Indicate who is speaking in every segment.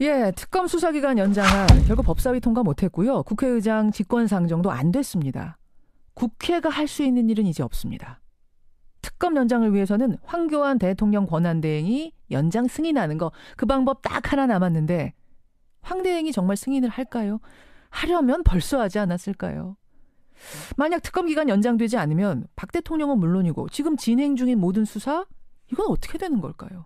Speaker 1: 예, 특검 수사기간 연장안 결국 법사위 통과 못했고요. 국회의장 직권상정도 안 됐습니다. 국회가 할 수 있는 일은 이제 없습니다. 특검 연장을 위해서는 황교안 대통령 권한대행이 연장 승인하는 거, 그 방법 딱 하나 남았는데 황 대행이 정말 승인을 할까요? 하려면 벌써 하지 않았을까요? 만약 특검 기간 연장되지 않으면 박 대통령은 물론이고 지금 진행 중인 모든 수사, 이건 어떻게 되는 걸까요?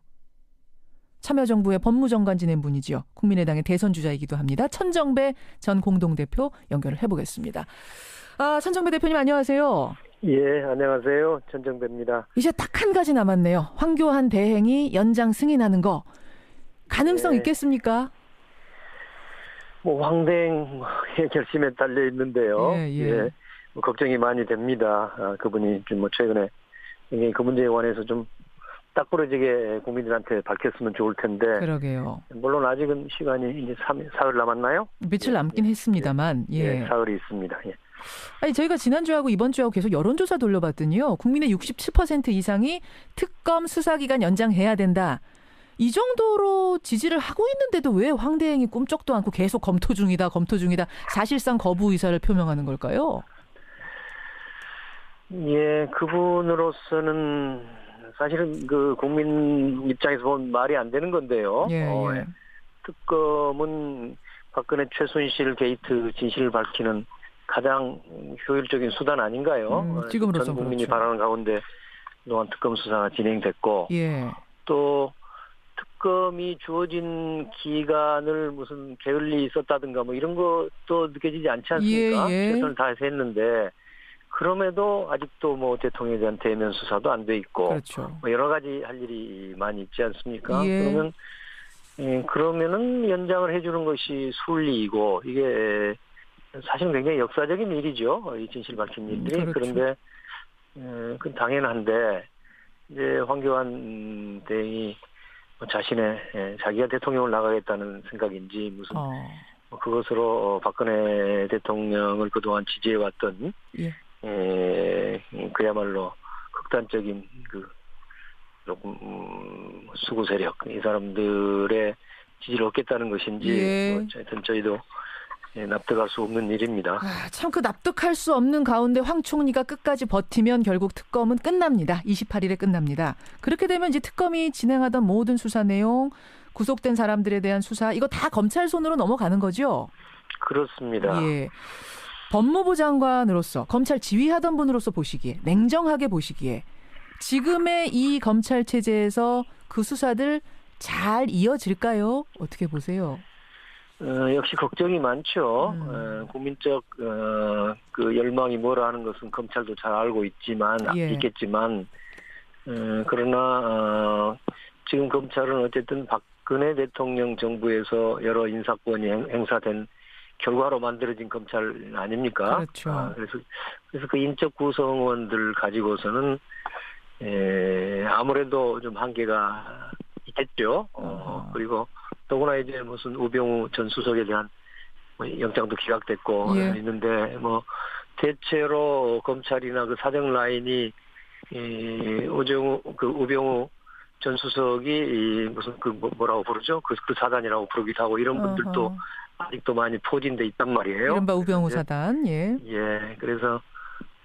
Speaker 1: 참여정부의 법무장관 지낸 분이죠. 국민의당의 대선 주자이기도 합니다. 천정배 전 공동대표 연결을 해보겠습니다. 천정배 대표님 안녕하세요.
Speaker 2: 예, 안녕하세요. 천정배입니다.
Speaker 1: 이제 딱 한 가지 남았네요. 황교안 대행이 연장 승인하는 거 가능성 있겠습니까?
Speaker 2: 황 대행의 결심에 달려 있는데요.
Speaker 1: 예.
Speaker 2: 걱정이 많이 됩니다. 그분이 좀 최근에 굉장히 그 문제에 관해서 좀 딱 부러지게 국민들한테 밝혔으면 좋을 텐데.
Speaker 1: 그러게요.
Speaker 2: 물론 아직은 시간이 이제 사흘 남았나요?
Speaker 1: 며칠 남긴 했습니다만.
Speaker 2: 사흘이 있습니다. 예.
Speaker 1: 아니, 저희가 지난주하고 이번주하고 계속 여론조사 돌려봤더니요. 국민의 67% 이상이 특검 수사기간 연장해야 된다. 이 정도로 지지를 하고 있는데도 왜 황 대행이 꿈쩍도 않고 계속 검토 중이다. 사실상 거부 의사를 표명하는 걸까요?
Speaker 2: 예, 그분으로서는 사실은 그 국민 입장에서 보면 말이 안 되는 건데요. 특검은 박근혜 최순실 게이트 진실을 밝히는 가장 효율적인 수단 아닌가요?
Speaker 1: 지금으로서
Speaker 2: 전 국민이
Speaker 1: 그렇죠.
Speaker 2: 바라는 가운데 그동안 특검 수사가 진행됐고 또 특검이 주어진 기간을 무슨 게을리 썼다든가 뭐 이런 것도 느껴지지 않지 않습니까? 최선을 다해서 했는데 그럼에도 아직도 뭐 대통령에 대한 대면 수사도 안 돼 있고
Speaker 1: 그렇죠.
Speaker 2: 뭐 여러 가지 할 일이 많이 있지 않습니까? 그러면은 연장을 해주는 것이 순리이고 이게 사실은 굉장히 역사적인 일이죠. 이 진실 밝힌 일들이.
Speaker 1: 그렇죠.
Speaker 2: 그런데 그건 당연한데 이제 황교안 대행이 자기가 대통령을 나가겠다는 생각인지 무슨 그것으로 박근혜 대통령을 그동안 지지해왔던 그야말로 극단적인 그 조금 수구 세력 이 사람들의 지지를 얻겠다는 것인지 하여튼 저희도 납득할 수 없는 일입니다.
Speaker 1: 참 그 납득할 수 없는 가운데 황 총리가 끝까지 버티면 결국 특검은 끝납니다. 28일에 끝납니다. 그렇게 되면 이제 특검이 진행하던 모든 수사 내용, 구속된 사람들에 대한 수사, 이거 다 검찰 손으로 넘어가는 거죠?
Speaker 2: 그렇습니다.
Speaker 1: 예. 법무부 장관으로서, 검찰 지휘하던 분으로서 보시기에, 냉정하게 보시기에 지금의 이 검찰 체제에서 그 수사들 잘 이어질까요? 어떻게 보세요?
Speaker 2: 역시 걱정이 많죠. 국민적 그 열망이 뭐라 하는 것은 검찰도 잘 알고 있겠지만 그러나 지금 검찰은 어쨌든 박근혜 대통령 정부에서 여러 인사권이 행사된 결과로 만들어진 검찰 아닙니까?
Speaker 1: 그렇죠.
Speaker 2: 그래서 그 인적 구성원들 가지고서는 아무래도 좀 한계가 있겠죠. 그리고 더구나 이제 무슨 우병우 전 수석에 대한 영장도 기각됐고 있는데 뭐 대체로 검찰이나 그 사정 라인이 우병우 전 수석이 무슨 뭐라고 부르죠? 그 사단이라고 부르기도 하고 이런 분들도 아직도 많이 포진돼 있단 말이에요.
Speaker 1: 이른바 우병우 사단.
Speaker 2: 그래서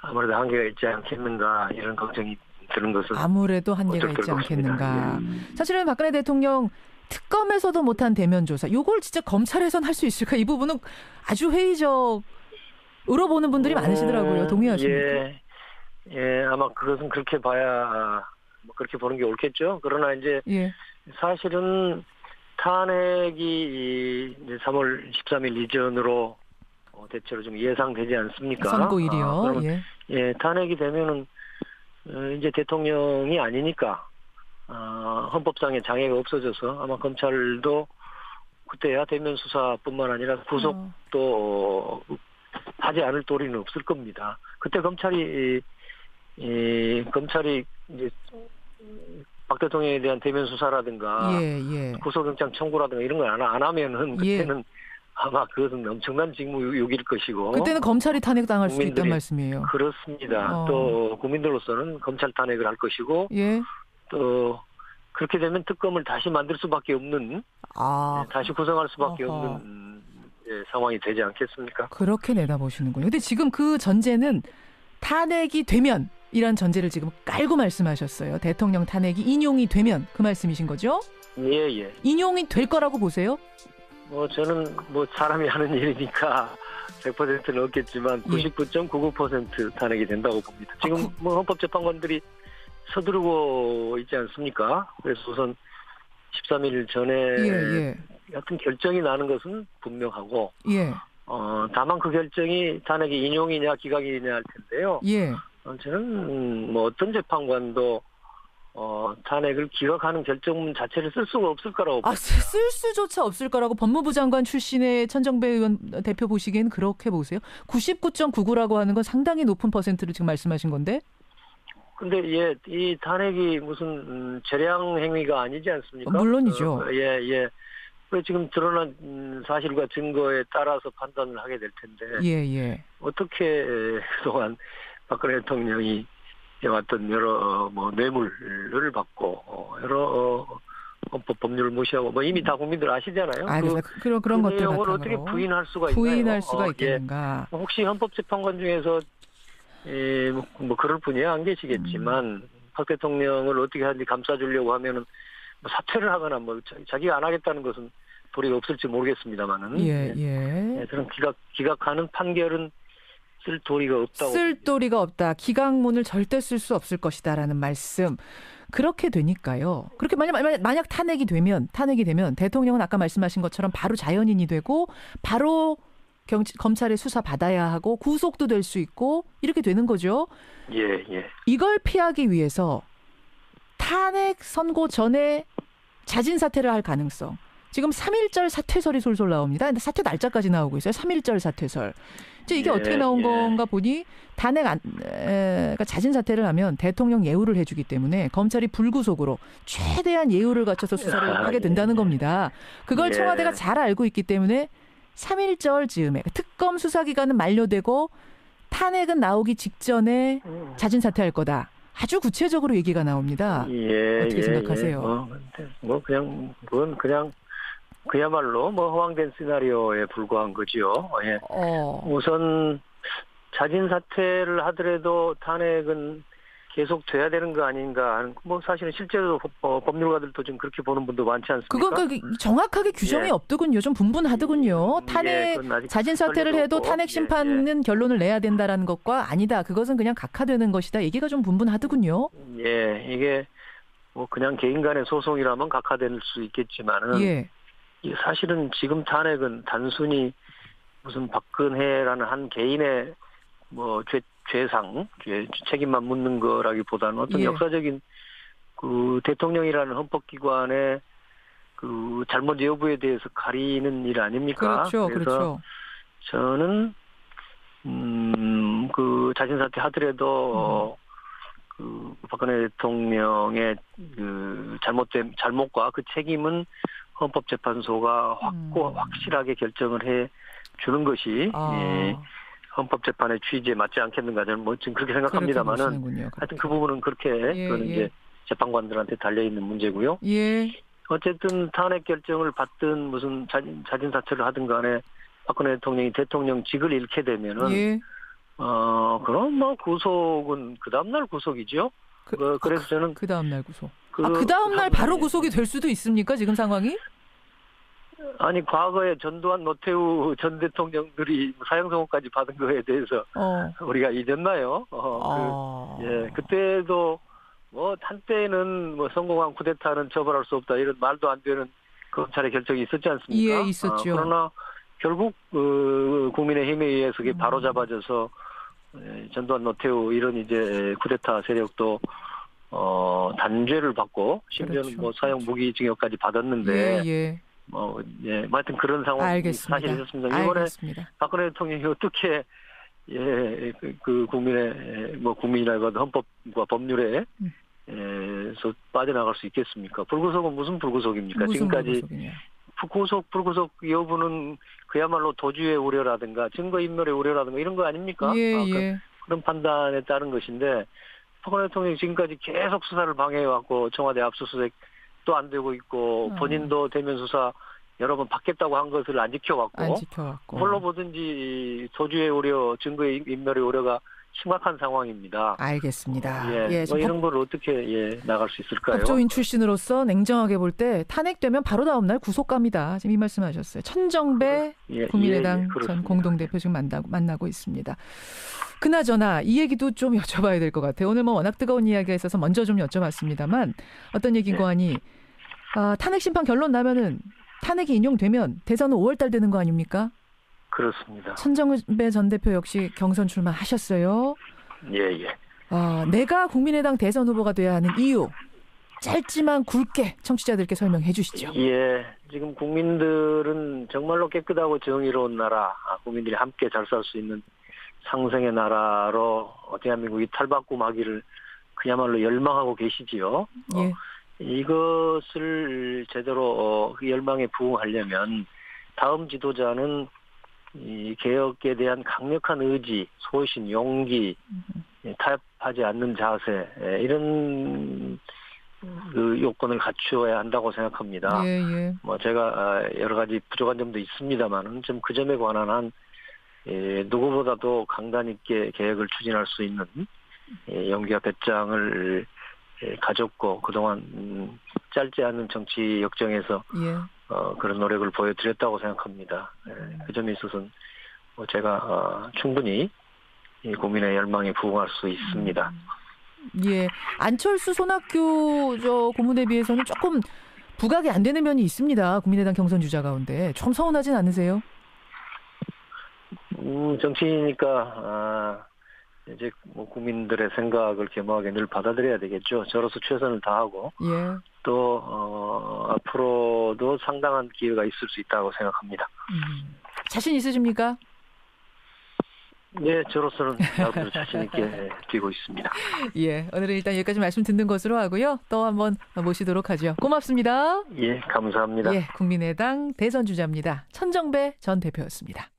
Speaker 2: 아무래도 한계가 있지 않겠는가 이런 걱정이 드는 것은
Speaker 1: 아무래도 한계가 있지 않겠는가. 사실은 박근혜 대통령 특검에서도 못한 대면 조사, 이걸 진짜 검찰에선 할 수 있을까? 이 부분은 아주 회의적으로 보는 분들이 많으시더라고요. 동의하십니까?
Speaker 2: 아마 그것은 그렇게 봐야 그렇게 보는 게 옳겠죠. 그러나 이제 사실은 탄핵이 이제 3월 13일 이전으로 대체로 좀 예상되지 않습니까?
Speaker 1: 선고일이요.
Speaker 2: 탄핵이 되면은 이제 대통령이 아니니까 헌법상의 장애가 없어져서 아마 검찰도 그때야 대면 수사뿐만 아니라 구속도 하지 않을 도리는 없을 겁니다. 그때 검찰이 이제 박 대통령에 대한 대면 수사라든가 구속영장 청구라든가 이런 걸 안 하면은 그때는 아마 그것은 엄청난 직무유기일 것이고
Speaker 1: 그때는 검찰이 탄핵당할 수도 있단 말씀이에요.
Speaker 2: 그렇습니다. 또 국민들로서는 검찰 탄핵을 할 것이고 또 그렇게 되면 특검을 다시 만들 수밖에 없는, 다시 구성할 수밖에 없는 상황이 되지 않겠습니까?
Speaker 1: 그렇게 내다보시는군요. 근데 지금 그 전제는 탄핵이 되면 이란 전제를 지금 깔고 말씀하셨어요. 대통령 탄핵이 인용이 되면 그 말씀이신 거죠?
Speaker 2: 예.
Speaker 1: 인용이 될 거라고 보세요?
Speaker 2: 저는 사람이 하는 일이니까 100%는 없겠지만 99.99% 탄핵이 된다고 봅니다. 지금 헌법재판관들이 서두르고 있지 않습니까? 그래서 우선 13일 전에 같은 결정이 나는 것은 분명하고 다만 그 결정이 탄핵이 인용이냐 기각이냐 할 텐데요. 저는 어떤 재판관도 탄핵을 기각하는 결정문 자체를 쓸 수가 없을 거라고 봅니다.
Speaker 1: 쓸 수조차 없을 거라고 법무부 장관 출신의 천정배 의원 대표 보시기에는 그렇게 보세요? 99.99라고 하는 건 상당히 높은 퍼센트를 지금 말씀하신 건데?
Speaker 2: 근데 이 탄핵이 무슨 재량 행위가 아니지 않습니까?
Speaker 1: 물론이죠.
Speaker 2: 그 지금 드러난 사실과 증거에 따라서 판단을 하게 될 텐데. 어떻게 그동안 박근혜 대통령이 해왔던 여러 뇌물을 받고 여러 헌법 법률을 무시하고 이미 다 국민들 아시잖아요.
Speaker 1: 그런 것들
Speaker 2: 내용을
Speaker 1: 바탕으로
Speaker 2: 어떻게 부인할 수가 있나요?
Speaker 1: 부인할 수가 있겠는가?
Speaker 2: 혹시 헌법재판관 중에서 그럴 분이 안 계시겠지만 박 대통령을 어떻게 하든지 감싸주려고 하면은 사퇴를 하거나 자기가 안 하겠다는 것은 도리가 없을지 모르겠습니다만은 저는 기각하는 판결은 쓸 도리가 없다고.
Speaker 1: 쓸 도리가 없다. 기각문을 절대 쓸 수 없을 것이다라는 말씀. 그렇게 되니까요. 그렇게 만약 탄핵이 되면 대통령은 아까 말씀하신 것처럼 바로 자연인이 되고 바로 검찰의 수사 받아야 하고 구속도 될 수 있고 이렇게 되는 거죠. 이걸 피하기 위해서 탄핵 선고 전에 자진 사퇴를 할 가능성. 지금 3.1절 사퇴설이 솔솔 나옵니다. 근데 사퇴 날짜까지 나오고 있어요. 3.1절 사퇴설. 이제 이게 어떻게 나온 건가 보니 그러니까 자진 사퇴를 하면 대통령 예우를 해주기 때문에 검찰이 불구속으로 최대한 예우를 갖춰서 수사를 하게 된다는 겁니다. 그걸 청와대가 잘 알고 있기 때문에 3.1절 즈음에 특검 수사기간은 만료되고 탄핵은 나오기 직전에 자진 사퇴할 거다. 아주 구체적으로 얘기가 나옵니다. 어떻게 생각하세요?
Speaker 2: 그건 그야말로 허황된 시나리오에 불과한 거죠. 우선 자진 사퇴를 하더라도 탄핵은 계속 돼야 되는 거 아닌가 하는 사실은 실제로 법률가들도 좀 그렇게 보는 분도 많지 않습니까?
Speaker 1: 그건 정확하게 규정이 없더군요. 좀 분분하더군요. 탄핵 자진 사퇴를 해도 탄핵 심판은 결론을 내야 된다라는 것과 아니다. 그것은 그냥 각하되는 것이다. 얘기가 좀 분분하더군요.
Speaker 2: 이게 그냥 개인 간의 소송이라면 각하될 수 있겠지만은 사실은 지금 탄핵은 단순히 무슨 박근혜라는 한 개인의 책임만 묻는 거라기보다는 어떤 역사적인 그 대통령이라는 헌법기관의 그 잘못 여부에 대해서 가리는 일 아닙니까? 그래서 저는 그 자진 사퇴 하더라도 그 박근혜 대통령의 그 잘못과 그 책임은 헌법재판소가 확실하게 결정을 해 주는 것이 헌법재판의 취지에 맞지 않겠는가 저는 지금 그렇게 생각합니다만은 하여튼 그 부분은 그렇게 그건 이제 재판관들한테 달려 있는 문제고요. 어쨌든 탄핵 결정을 받든 무슨 자진 사퇴를 하든 간에 박근혜 대통령이 대통령직을 잃게 되면은 그럼 구속은 그 다음 날 구속이죠. 그래서 저는
Speaker 1: 그 다음 날 구속. 그 다음 날 바로 구속이 될 수도 있습니까? 지금 상황이?
Speaker 2: 아니 과거에 전두환, 노태우 전 대통령들이 사형선고까지 받은 거에 대해서 우리가 잊었나요? 그때도 한때는 성공한 쿠데타는 처벌할 수 없다 이런 말도 안 되는 검찰의 결정이 있었지 않습니까?
Speaker 1: 있었죠.
Speaker 2: 그러나 결국 국민의힘에 의해서 그게 바로 잡아져서 전두환, 노태우 이런 이제 쿠데타 세력도 단죄를 받고 심지어는 사형 무기징역까지 받았는데. 하여튼 그런 상황이 사실 있었습니다. 이번에 박근혜 대통령이 어떻게 그 국민이라고 헌법과 법률에 빠져나갈 수 있겠습니까? 불구속은 무슨 불구속입니까? 지금까지 불구속 여부는 그야말로 도주의 우려라든가 증거인멸의 우려라든가 이런 거 아닙니까? 그런 판단에 따른 것인데 박근혜 대통령이 지금까지 계속 수사를 방해해왔고 청와대 압수수색 계획도 안 되고 있고 본인도 대면 수사 여러 번 받겠다고 한 것을 안 지켜왔고 뭘로 보든지 소주의 우려, 증거의 인멸의 우려가 심각한 상황입니다.
Speaker 1: 알겠습니다.
Speaker 2: 뭐 이런 걸 어떻게 나갈 수 있을까요?
Speaker 1: 법조인 출신으로서 냉정하게 볼 때 탄핵되면 바로 다음 날 구속 갑니다. 지금 이 말씀하셨어요. 천정배 국민의당 전 공동대표 지금 만나고 있습니다. 그나저나 이 얘기도 좀 여쭤봐야 될 것 같아요. 오늘 뭐 워낙 뜨거운 이야기가 있어서 먼저 좀 여쭤봤습니다만 어떤 얘기인고 하니 탄핵 심판 결론 나면은 탄핵이 인용되면 대선은 5월 달 되는 거 아닙니까?
Speaker 2: 그렇습니다.
Speaker 1: 천정배 전 대표 역시 경선 출마하셨어요.
Speaker 2: 예.
Speaker 1: 내가 국민의당 대선 후보가 돼야 하는 이유 짧지만 굵게 청취자들께 설명해 주시죠.
Speaker 2: 예, 지금 국민들은 정말로 깨끗하고 정의로운 나라, 국민들이 함께 잘 살 수 있는 상생의 나라로 대한민국이 탈바꿈하기를 그야말로 열망하고 계시지요.
Speaker 1: 예.
Speaker 2: 이것을 제대로 그 열망에 부응하려면 다음 지도자는 이 개혁에 대한 강력한 의지, 소신, 용기, 타협하지 않는 자세 이런 그 요건을 갖추어야 한다고 생각합니다.
Speaker 1: 예.
Speaker 2: 뭐 제가 여러 가지 부족한 점도 있습니다만은 좀 그 점에 관한 한 누구보다도 강단 있게 개혁을 추진할 수 있는 용기와 배짱을 가졌고 그동안 짧지 않은 정치 역정에서 그런 노력을 보여드렸다고 생각합니다. 그 점에 있어서는 제가 충분히 국민의 열망에 부응할 수 있습니다.
Speaker 1: 예, 안철수 손학규 고문에 비해서는 조금 부각이 안 되는 면이 있습니다. 국민의당 경선 주자 가운데 좀 서운하진 않으세요?
Speaker 2: 정치인이니까 이제 뭐 국민들의 생각을 겸허하게 늘 받아들여야 되겠죠. 저로서 최선을 다하고 또 앞으로도 상당한 기회가 있을 수 있다고 생각합니다.
Speaker 1: 자신 있으십니까?
Speaker 2: 네, 저로서는 나름대로 자신 있게 뛰고 있습니다.
Speaker 1: 예, 오늘은 일단 여기까지 말씀 듣는 것으로 하고요. 또 한번 모시도록 하죠. 고맙습니다.
Speaker 2: 예, 감사합니다.
Speaker 1: 예, 국민의당 대선 주자입니다. 천정배 전 대표였습니다.